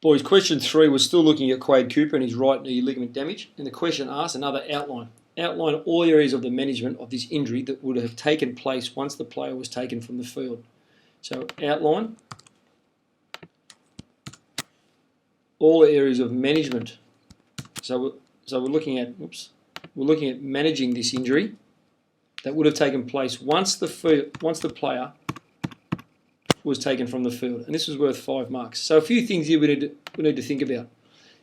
Boys, question 3 was still looking at Quade Cooper and his right knee ligament damage, and the question asked another outline. Outline all areas of the management of this injury that would have taken place once the player was taken from the field. So outline all areas of management. So we're looking at managing this injury that would have taken place once the player was taken from the field, and this was worth 5 marks. So a few things here we need to think about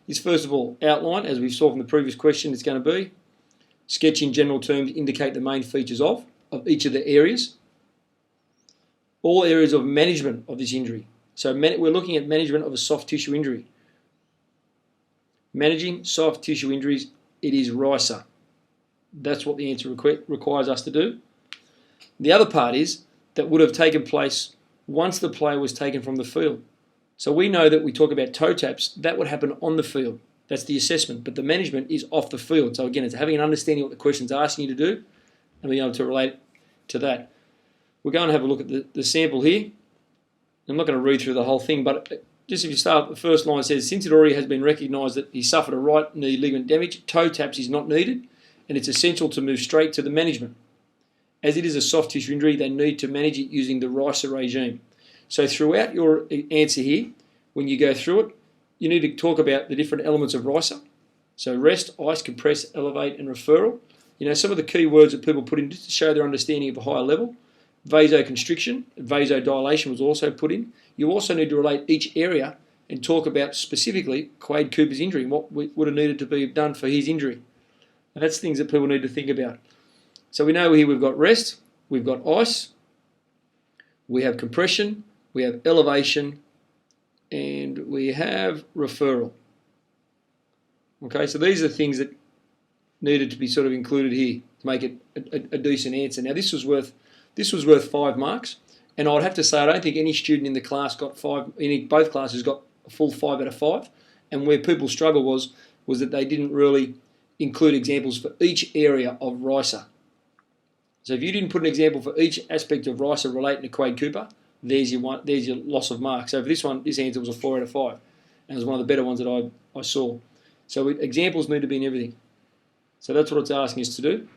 is, first of all, outline, as we saw from the previous question. It's going to be sketch in general terms, indicate the main features of each of the areas. All areas of management of this injury. So we're looking at management of a soft tissue injury. Managing soft tissue injuries, it is RISA. That's what the answer requires us to do. The other part is that would have taken place once the player was taken from the field. So we know that we talk about toe taps, that would happen on the field. That's the assessment, but the management is off the field. So again, it's having an understanding of what the question's asking you to do and being able to relate to that. We're going to have a look at the sample here. I'm not going to read through the whole thing, but just if you start, the first line says, since it already has been recognised that he suffered a right knee ligament damage, toe taps is not needed, and it's essential to move straight to the management. As it is a soft tissue injury, they need to manage it using the RISA regime. So throughout your answer here, when you go through it, you need to talk about the different elements of RISA. So rest, ice, compress, elevate, and referral. You know, some of the key words that people put in just to show their understanding of a higher level. Vasoconstriction, vasodilation was also put in. You also need to relate each area and talk about specifically Quade Cooper's injury and what would have needed to be done for his injury. And that's things that people need to think about. So we know here we've got rest, we've got ice, we have compression, we have elevation, and we have referral. Okay, so these are things that needed to be sort of included here to make it a decent answer. Now this was worth 5 marks, and I'd have to say I don't think any student in the class got 5. Both classes got a full 5 out of 5, and where people struggle was that they didn't really include examples for each area of RISA. So if you didn't put an example for each aspect of RISA relating to Quade Cooper, there's your loss of marks. So for this answer was a 4 out of 5, and it was one of the better ones that I saw. So examples need to be in everything. So that's what it's asking us to do.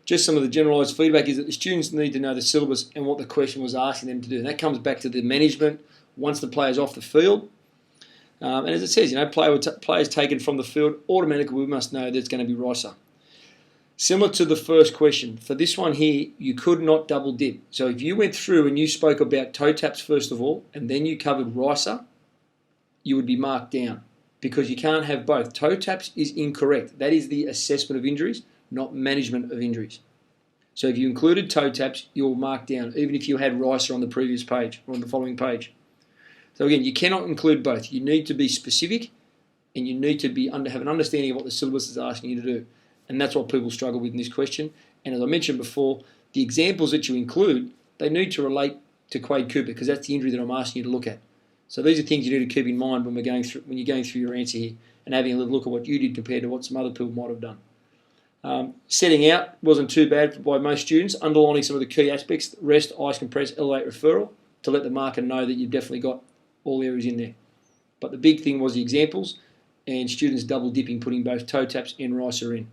Just some of the generalised feedback is that the students need to know the syllabus and what the question was asking them to do. And that comes back to the management once the player's off the field. And as it says, players taken from the field, automatically we must know that it's going to be RISA. Similar to the first question, for this one here, you could not double dip. So if you went through and you spoke about toe taps first of all, and then you covered RISA, you would be marked down because you can't have both. Toe taps is incorrect. That is the assessment of injuries, not management of injuries. So if you included toe taps, you'll mark down, even if you had RISA on the previous page or on the following page. So again, you cannot include both. You need to be specific, and you need to have an understanding of what the syllabus is asking you to do. And that's what people struggle with in this question. And as I mentioned before, the examples that you include, they need to relate to Quade Cooper because that's the injury that I'm asking you to look at. So these are things you need to keep in mind when you're going through your answer here and having a little look at what you did compared to what some other people might have done. Setting out wasn't too bad by most students, underlining some of the key aspects, rest, ice, compress, elevate, referral, to let the marker know that you've definitely got all areas in there. But the big thing was the examples and students double dipping, putting both toe taps and RISA in.